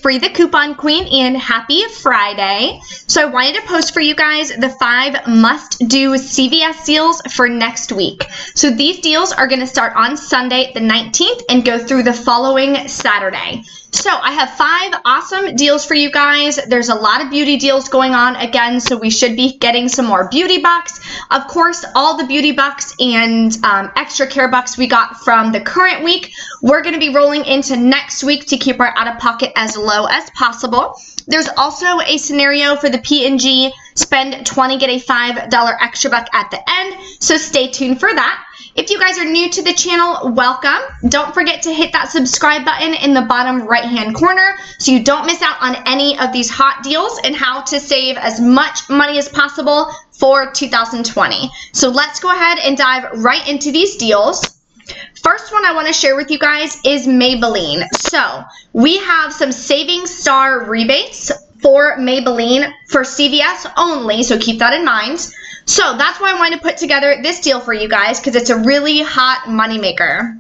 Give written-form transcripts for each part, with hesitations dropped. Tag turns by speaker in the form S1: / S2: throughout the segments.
S1: Free the Coupon Queen and happy Friday. So I wanted to post for you guys the 5 must-do CVS deals for next week. So these deals are going to start on Sunday the 19th and go through the following Saturday. So I have 5 awesome deals for you guys. There's a lot of beauty deals going on again, so we should be getting some more beauty bucks. Of course, all the beauty bucks and extra care bucks we got from the current week, we're going to be rolling into next week to keep our out-of-pocket as low as possible. There's also a scenario for the P&G spend 20, get a $5 extra buck at the end, so stay tuned for that. If you guys are new to the channel, welcome. Don't forget to hit that subscribe button in the bottom right-hand corner so you don't miss out on any of these hot deals and how to save as much money as possible for 2020. So let's go ahead and dive right into these deals. First one I want to share with you guys is Maybelline. So we have some Saving Star rebates for Maybelline for CVS only, so keep that in mind. So that's why I wanted to put together this deal for you guys because it's a really hot moneymaker.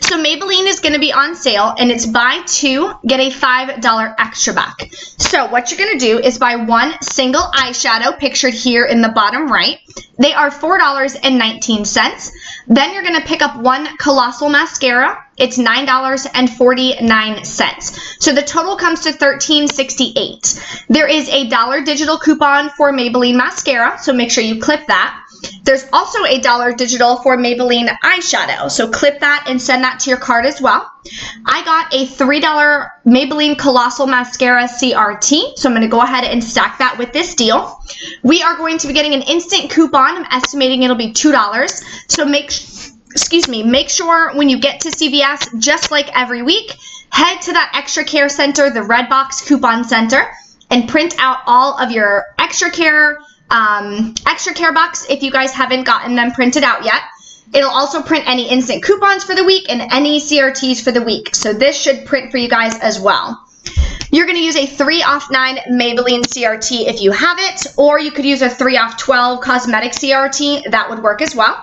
S1: So Maybelline is going to be on sale and it's buy 2, get a $5 extra buck. So what you're going to do is buy 1 single eyeshadow pictured here in the bottom right. They are $4.19. Then you're going to pick up 1 colossal mascara. It's $9.49. So the total comes to $13.68. There is a $1 digital coupon for Maybelline mascara, so make sure you clip that. There's also a $1 digital for Maybelline eyeshadow, so clip that and send that to your card as well. I got a $3 Maybelline Colossal Mascara CRT, so I'm going to go ahead and stack that with this deal. We are going to be getting an instant coupon. I'm estimating it'll be $2, so make sure when you get to CVS, just like every week, head to that Extra Care Center, the Red Box Coupon Center, and print out all of your Extra Care bucks if you guys haven't gotten them printed out yet. It'll also print any instant coupons for the week and any CRTs for the week. So this should print for you guys as well. You're going to use a 3 off 9 Maybelline CRT if you have it, or you could use a 3 off 12 cosmetic CRT. That would work as well.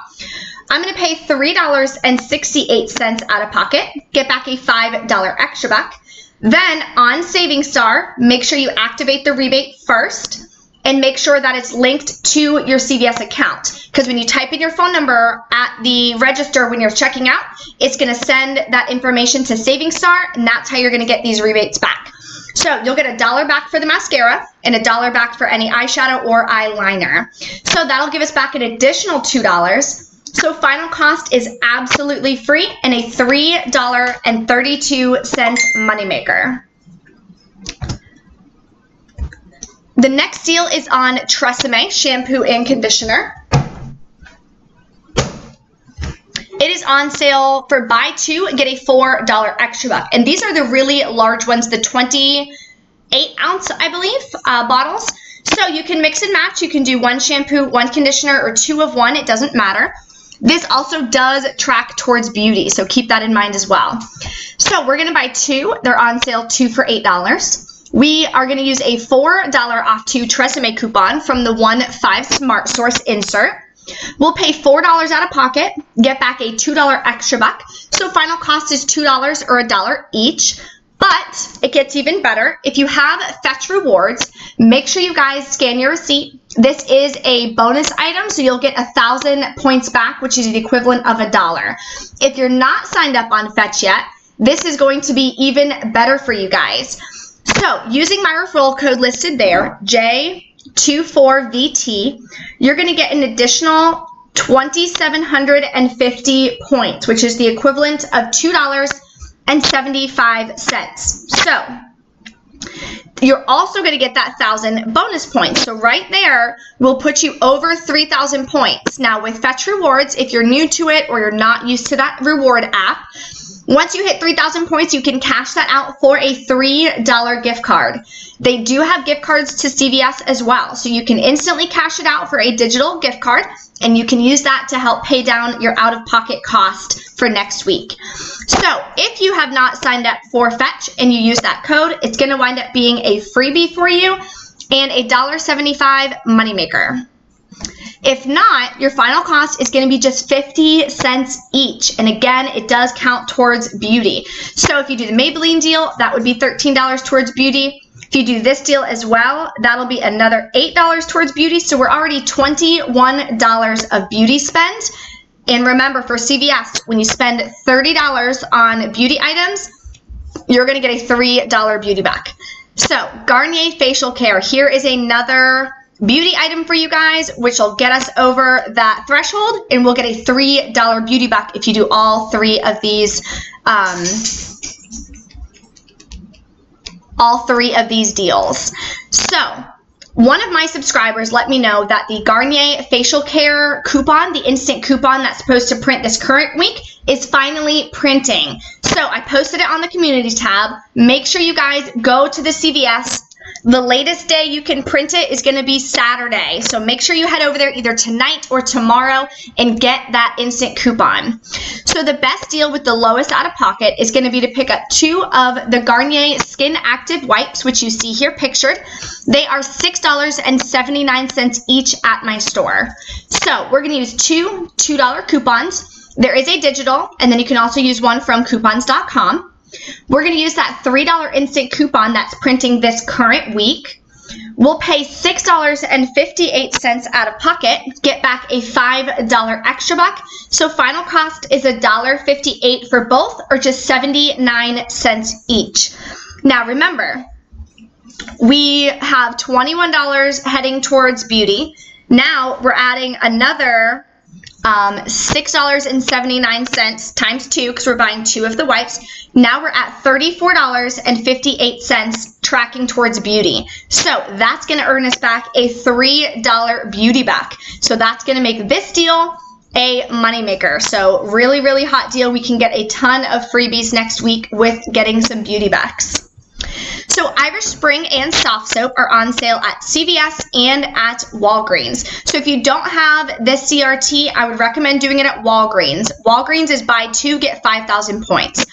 S1: I'm going to pay $3.68 out of pocket, get back a $5 extra buck. Then on Saving Star, make sure you activate the rebate first and make sure that it's linked to your CVS account. Because when you type in your phone number at the register when you're checking out, it's going to send that information to Saving Star, and that's how you're going to get these rebates back. So you'll get $1 back for the mascara and $1 back for any eyeshadow or eyeliner. So that'll give us back an additional $2. So final cost is absolutely free and a $3.32 moneymaker. The next deal is on Tresemme shampoo and conditioner. It is on sale for buy 2, get a $4 extra buck. And these are the really large ones, the 28-ounce, I believe, bottles. So you can mix and match. You can do 1 shampoo, 1 conditioner, or 2 of 1. It doesn't matter. This also does track towards beauty, so keep that in mind as well. So we're going to buy 2. They're on sale 2 for $8. We are going to use a $4 off 2 Tresemme coupon from the 1-5 Smart Source insert. We'll pay $4 out of pocket, get back a $2 extra buck. So final cost is $2 or $1 each. But it gets even better. If you have Fetch Rewards, make sure you guys scan your receipt. This is a bonus item, so you'll get 1,000 points back, which is the equivalent of $1. If you're not signed up on Fetch yet, this is going to be even better for you guys. So using my referral code listed there, J24VT, you're going to get an additional 2,750 points, which is the equivalent of $2.75. So you're also going to get that 1,000 bonus points. So right there will put you over 3,000 points. Now with Fetch Rewards, if you're new to it or you're not used to that reward app, once you hit 3,000 points, you can cash that out for a $3 gift card. They do have gift cards to CVS as well, so you can instantly cash it out for a digital gift card, and you can use that to help pay down your out-of-pocket cost for next week. So if you have not signed up for Fetch and you use that code, it's going to wind up being a freebie for you and a $1.75 moneymaker. If not, your final cost is going to be just 50 cents each. And again, it does count towards beauty. So if you do the Maybelline deal, that would be $13 towards beauty. If you do this deal as well, that'll be another $8 towards beauty. So we're already $21 of beauty spend. And remember, for CVS, when you spend $30 on beauty items, you're going to get a $3 beauty back. So Garnier Facial Care, here is another beauty item for you guys, which will get us over that threshold, and we'll get a $3 beauty back if you do all three of these deals. So one of my subscribers let me know that the Garnier Facial Care coupon, the instant coupon that's supposed to print this current week, is finally printing. So I posted it on the community tab. Make sure you guys go to the CVS. The latest day you can print it is going to be Saturday. So make sure you head over there either tonight or tomorrow and get that instant coupon. So the best deal with the lowest out of pocket is going to be to pick up 2 of the Garnier Skin Active Wipes, which you see here pictured. They are $6.79 each at my store. So we're going to use 2 $2 coupons. There is a digital, and then you can also use one from coupons.com. We're going to use that $3 instant coupon that's printing this current week. We'll pay $6.58 out of pocket, get back a $5 extra buck. So final cost is $1.58 for both, or just 79 cents each. Now remember, we have $21 heading towards beauty. Now we're adding another $6.79 times 2, because we're buying 2 of the wipes. Now we're at $34.58 tracking towards beauty. So that's going to earn us back a $3 beauty back. So that's going to make this deal a moneymaker. So really, really hot deal. We can get a ton of freebies next week with getting some beauty backs. So Irish Spring and Soft Soap are on sale at CVS and at Walgreens. So if you don't have this CRT, I would recommend doing it at Walgreens. Walgreens is buy 2, get 5,000 points.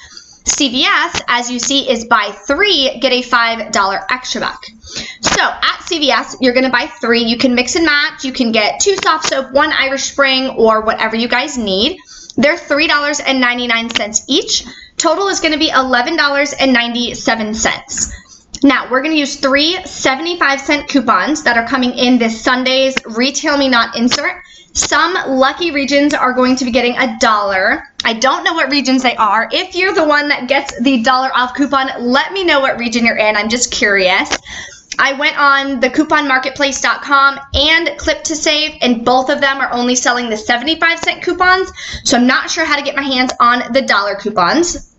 S1: CVS, as you see, is buy 3, get a $5 extra buck. So at CVS, you're going to buy 3. You can mix and match. You can get 2 soft soap, 1 Irish Spring, or whatever you guys need. They're $3.99 each. Total is going to be $11.97. Now, we're going to use 3 75-cent coupons that are coming in this Sunday's Retail Me Not insert. Some lucky regions are going to be getting $1. I don't know what regions they are. If you're the one that gets the $1 off coupon, let me know what region you're in. I'm just curious. I went on the couponmarketplace.com and Clip to Save, and both of them are only selling the 75-cent coupons, so I'm not sure how to get my hands on the $1 coupons.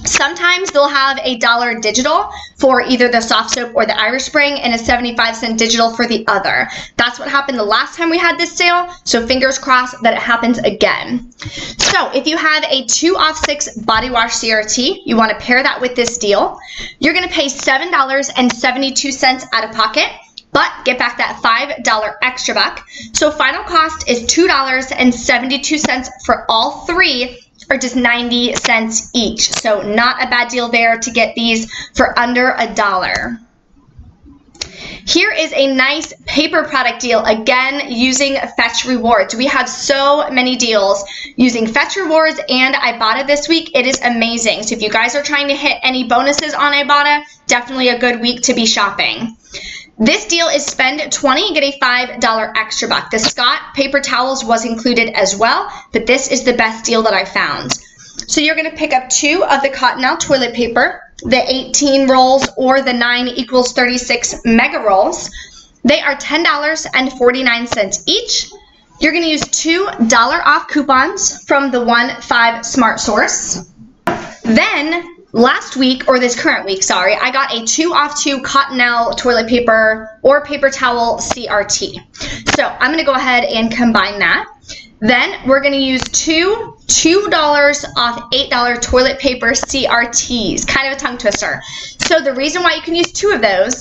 S1: Sometimes they'll have a $1 digital for either the soft soap or the Irish Spring, and a 75-cent digital for the other. That's what happened the last time we had this sale, so fingers crossed that it happens again. So if you have a 2 off 6 body wash CRT, you want to pair that with this deal. You're going to pay $7.72 out of pocket, but get back that $5 extra buck. So final cost is $2.72 for all 3, or just 90 cents each. So not a bad deal there to get these for under $1. Here is a nice paper product deal, again using Fetch Rewards. We have so many deals using Fetch Rewards and Ibotta this week. It is amazing. So if you guys are trying to hit any bonuses on Ibotta, definitely a good week to be shopping. This deal is spend 20 and get a $5 extra buck. The Scott paper towels was included as well, but this is the best deal that I found. So you're going to pick up 2 of the Cottonelle toilet paper, the 18 rolls or the 9 equals 36 mega rolls. They are $10.49 each. You're going to use $2 off coupons from the 1-5 Smart Source. Then last week, or this current week, sorry, I got a 2 off 2 Cottonelle toilet paper or paper towel CRT. So I'm going to go ahead and combine that. Then we're going to use $2 off $8 toilet paper CRTs. Kind of a tongue twister. So the reason why you can use 2 of those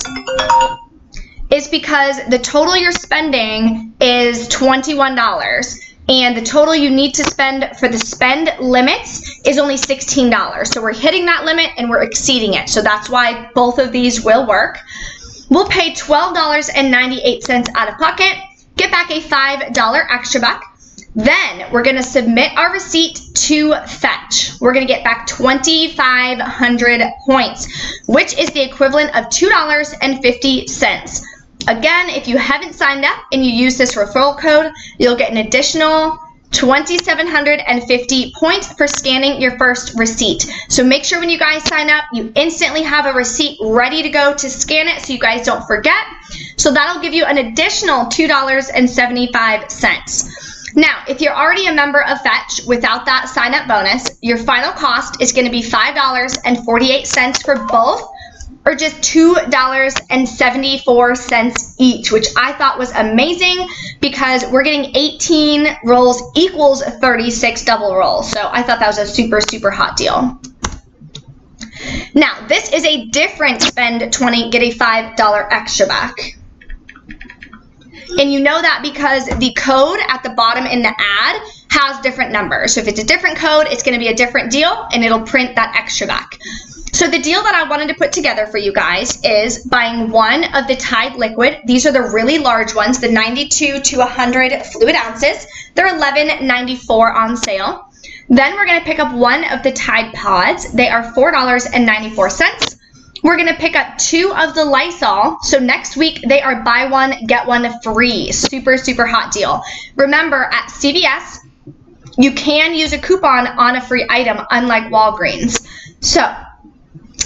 S1: is because the total you're spending is $21. And the total you need to spend for the spend limits is only $16. So we're hitting that limit and we're exceeding it. So that's why both of these will work. We'll pay $12.98 out of pocket, get back a $5 extra buck. Then we're going to submit our receipt to Fetch. We're going to get back 2,500 points, which is the equivalent of $2.50. Again, if you haven't signed up and you use this referral code, you'll get an additional 2,750 points for scanning your first receipt. So make sure when you guys sign up, you instantly have a receipt ready to go to scan it so you guys don't forget. So that'll give you an additional $2.75. Now, if you're already a member of Fetch without that sign-up bonus, your final cost is going to be $5.48 for both, or just $2.74 each, which I thought was amazing because we're getting 18 rolls equals 36 double rolls. So I thought that was a super, super hot deal. Now, this is a different spend 20, get a $5 extra back. And you know that because the code at the bottom in the ad has different numbers. So if it's a different code, it's going to be a different deal, and it'll print that extra back. So the deal that I wanted to put together for you guys is buying one of the Tide Liquid. These are the really large ones, the 92 to 100 fluid ounces. They're $11.94 on sale. Then we're going to pick up one of the Tide Pods. They are $4.94. We're going to pick up 2 of the Lysol. So next week, they are buy one, get one free. Super, super hot deal. Remember, at CVS, you can use a coupon on a free item, unlike Walgreens. So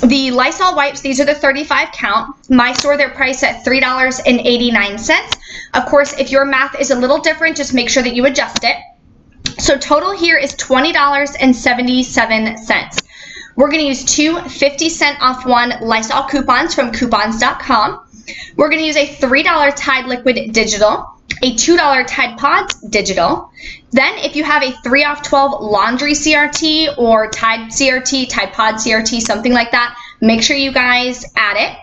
S1: the Lysol wipes, these are the 35 count. My store, they're priced at $3.89. Of course, if your math is a little different, just make sure that you adjust it. So total here is $20.77. We're going to use 2 50-cent off one Lysol coupons from coupons.com. We're going to use a $3 Tide Liquid digital, a $2 Tide Pods digital. Then if you have a 3 off 12 laundry CRT or Tide CRT, Tide Pod CRT, something like that, make sure you guys add it.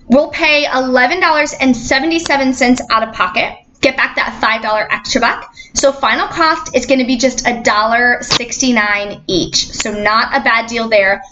S1: We'll pay $11.77 out of pocket. Get back that $5 extra buck. So final cost is going to be just $1.69 each. So not a bad deal there.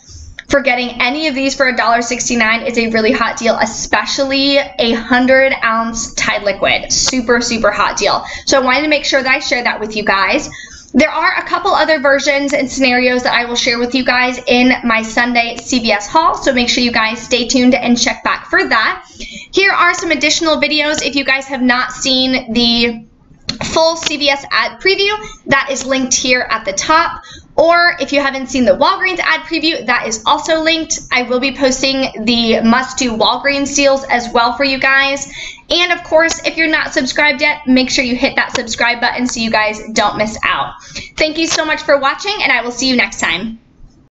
S1: For getting any of these for $1.69 is a really hot deal, especially a 100-ounce Tide Liquid. Super, super hot deal. So I wanted to make sure that I share that with you guys. There are a couple other versions and scenarios that I will share with you guys in my Sunday CVS haul, so make sure you guys stay tuned and check back for that. Here are some additional videos. If you guys have not seen the full CVS ad preview, that is linked here at the top. Or if you haven't seen the Walgreens ad preview, that is also linked. I will be posting the must-do Walgreens deals as well for you guys. And of course, if you're not subscribed yet, make sure you hit that subscribe button so you guys don't miss out. Thank you so much for watching, and I will see you next time.